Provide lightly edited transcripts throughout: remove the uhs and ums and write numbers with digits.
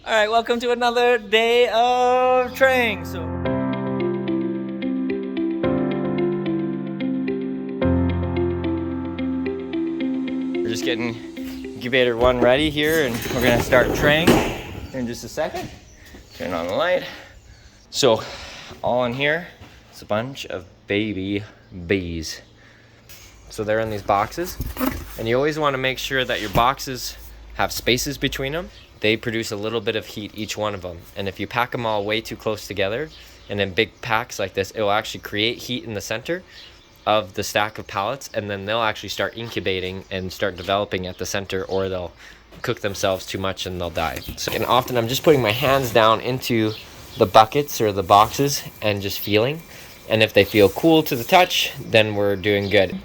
All right, welcome to another day of training. So we're just getting incubator 1 ready here, and we're gonna start training in just a second. Turn on the light. So all in here, it's a bunch of baby bees. So they're in these boxes, and you always want to make sure that your boxes have spaces between them. They produce a little bit of heat, each one of them. And if you pack them all way too close together and in big packs like this, it will actually create heat in the center of the stack of pallets, and then they'll actually start incubating and start developing at the center, or they'll cook themselves too much and they'll die. So, and often I'm just putting my hands down into the buckets or the boxes and just feeling. And if they feel cool to the touch, then we're doing good.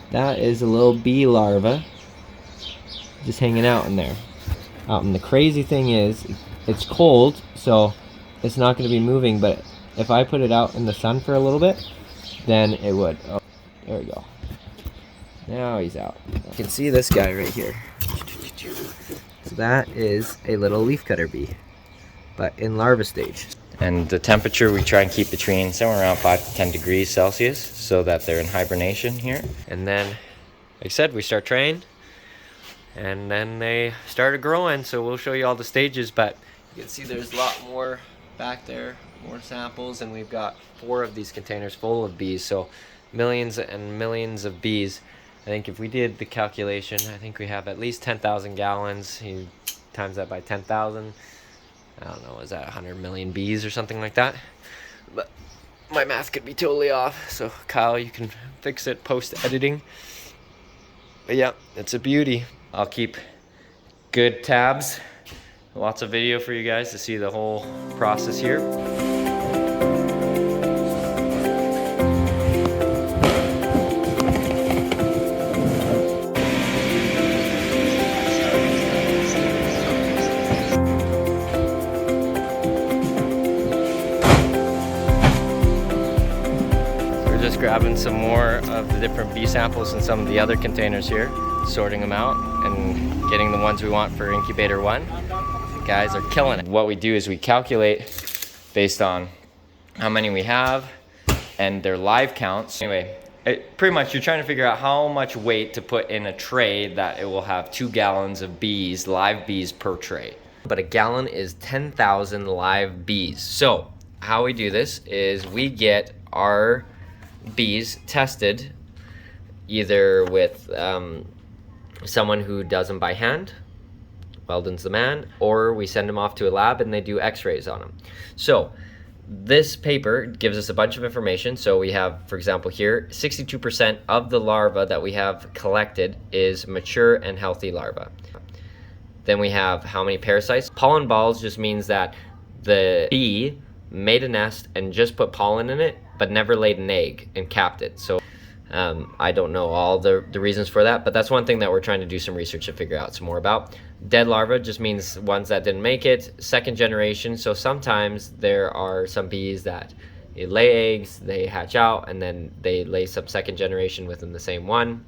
That is a little bee larva just hanging out in there. And the crazy thing is, it's cold, so it's not going to be moving, but if I put it out in the sun for a little bit, then it would. Oh, there we go. Now he's out. You can see this guy right here. So that is a little leafcutter bee, but in larva stage. And the temperature we try and keep between somewhere around 5 to 10 degrees Celsius so that they're in hibernation here. And then, like I said, we start training. And then they started growing, so we'll show you all the stages, but you can see there's a lot more back there, more samples, and we've got 4 of these containers full of bees, so millions and millions of bees. I think if we did the calculation, I think we have at least 10,000 gallons. You times that by 10,000, I don't know, is that 100 million bees or something like that? But my math could be totally off, so Kyle, you can fix it post-editing. But yeah, it's a beauty. I'll keep good tabs, lots of video for you guys to see the whole process here. We're just grabbing some more of the different bee samples in some of the other containers here, sorting them out and getting the ones we want for incubator 1. The guys are killing it. What we do is we calculate based on how many we have and their live counts. Anyway, pretty much you're trying to figure out how much weight to put in a tray that it will have 2 gallons of bees, live bees per tray. But a gallon is 10,000 live bees. So how we do this is we get our bees tested either with someone who does them by hand, Weldon's the man, or we send them off to a lab and they do x-rays on them. So this paper gives us a bunch of information. So we have, for example here, 62% of the larva that we have collected is mature and healthy larva. Then we have how many parasites. Pollen balls just means that the bee made a nest and just put pollen in it, but never laid an egg and capped it. So I don't know all the reasons for that, but that's one thing that we're trying to do some research to figure out some more about. Dead larvae just means ones that didn't make it. Second generation, so sometimes there are some bees that lay eggs, they hatch out, and then they lay some second generation within the same one.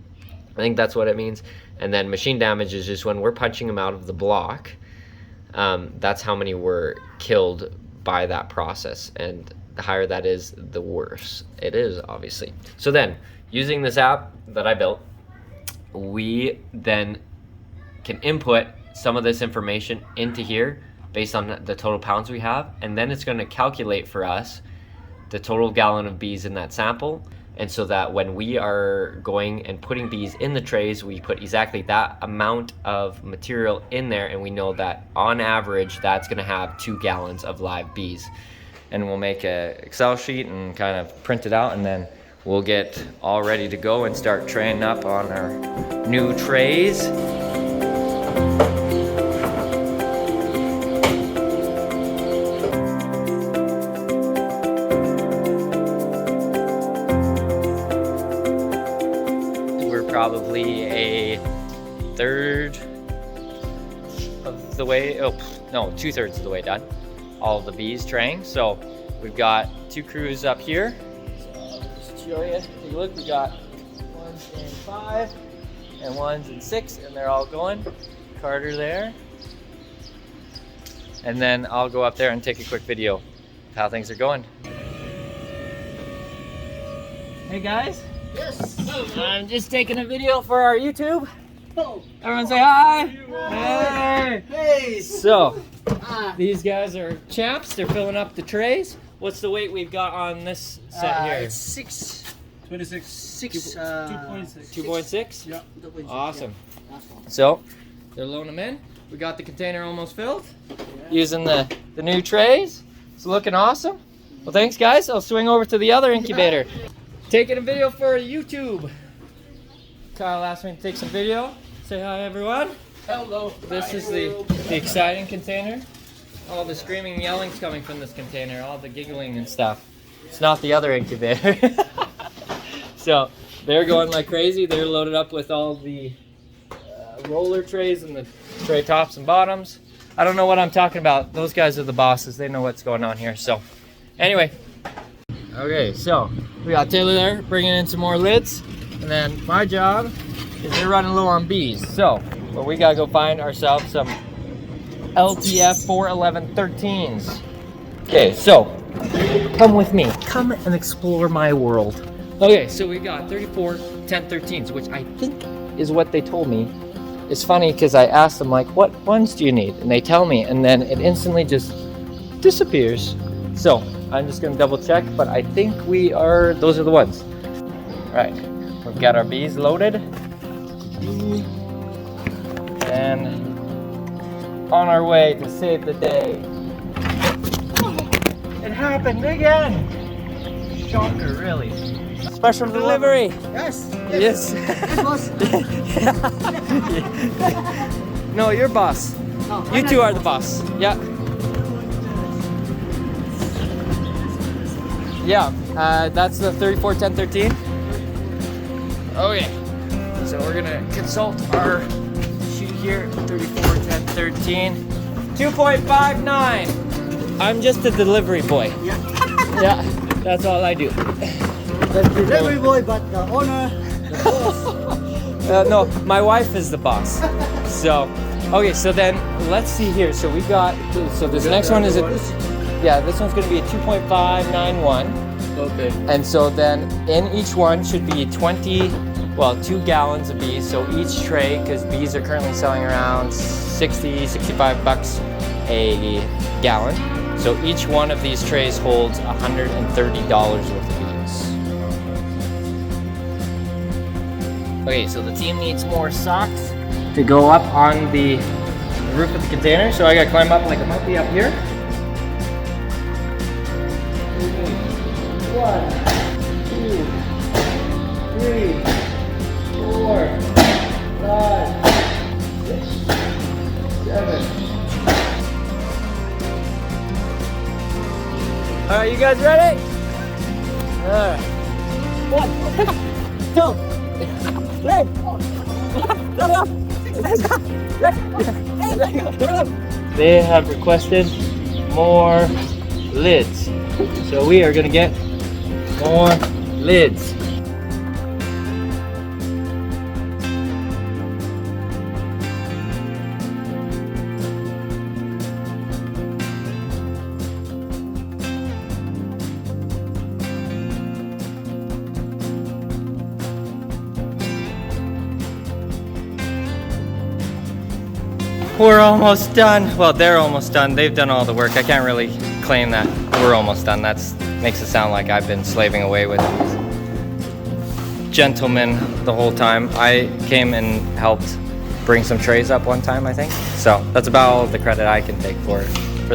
I think that's what it means. And then machine damage is just when we're punching them out of the block. That's how many were killed by that process, and the higher that is, the worse it is, obviously. So then, using this app that I built, we then can input some of this information into here based on the total pounds we have, and then it's going to calculate for us the total gallon of bees in that sample. And so that when we are going and putting bees in the trays, we put exactly that amount of material in there, and we know that on average that's going to have 2 gallons of live bees. And we'll make a Excel sheet and kind of print it out, and then we'll get all ready to go and start traying up on our new trays. We're probably a third of the way, oh no, 2/3 of the way done. All of the bees traying. So we've got 2 crews up here. So I'll just show you. Take a look. We got ones in 5 and ones in 6, and they're all going. Carter there. and then I'll go up there and take a quick video of how things are going. Hey guys. Yes. I'm just taking a video for our YouTube. Everyone say hi. Hey. Hey. So, these guys are champs. They're filling up the trays. What's the weight we've got on this set here? It's 2.6. 2.6? Yeah. Awesome. So, they're loading them in. We got the container almost filled. Using the new trays. It's looking awesome. Well, thanks guys. I'll swing over to the other incubator. Taking a video for YouTube. Kyle asked me to take some video. Say hi everyone. Hello. This is the exciting container. All the screaming and yelling's coming from this container. All the giggling and stuff. It's not the other incubator. So they're going like crazy. They're loaded up with all the roller trays and the tray tops and bottoms. I don't know what I'm talking about. Those guys are the bosses. They know what's going on here. So anyway. Okay, so we got Taylor there bringing in some more lids. And then my job is they're running low on bees. So well, we gotta go find ourselves some LTF 41113s. Okay, so come with me. Come and explore my world. Okay, so we got 34 1013s, which I think is what they told me. It's funny because I asked them like, what ones do you need? And they tell me, and then it instantly just disappears. So I'm just gonna double check, but I think those are the ones. All right, we've got our bees loaded. And on our way to save the day. It happened again! Shocker, really. Special delivery! Yes. Yes. No, you're boss. No, You two are the boss. Yeah. Yeah, that's the 34 1013. Okay, so we're gonna consult our sheet here. 34 1013. 2.59. I'm just a delivery boy. Yeah. Yeah, that's all I do. Delivery boy, but the owner, the boss. No, my wife is the boss. So, okay, so then let's see here. So we got, so this next one is yeah, this one's gonna be a 2.591. Okay. And so then in each one should be 2 gallons of bees. So each tray, because bees are currently selling around 60, 65 bucks a gallon. So each one of these trays holds $130 worth of bees. Okay, so the team needs more socks to go up on the roof of the container. So I gotta climb up like a monkey up here. 1, 2, 3, 4, 5, 6, 7. All right, you guys ready? All right. 1, 2, 3. They have requested more lids, so we are gonna get more lids. We're almost done. Well, they're almost done. They've done all the work. I can't really claim that we're almost done. That makes it sound like I've been slaving away with these gentlemen the whole time. I came and helped bring some trays up one time, I think. So that's about all the credit I can take for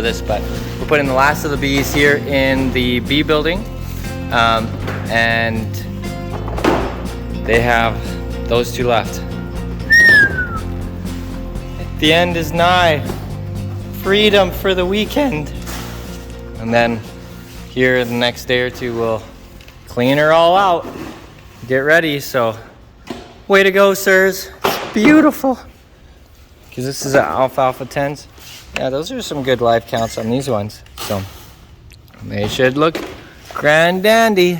this. But we're putting the last of the bees here in the bee building. And they have those two left. The end is nigh. Freedom for the weekend. And then here the next day or two we'll clean her all out. Get ready, so way to go, sirs. It's beautiful. Because this is an alfalfa 10s. Yeah, those are some good live counts on these ones. So they should look grand dandy.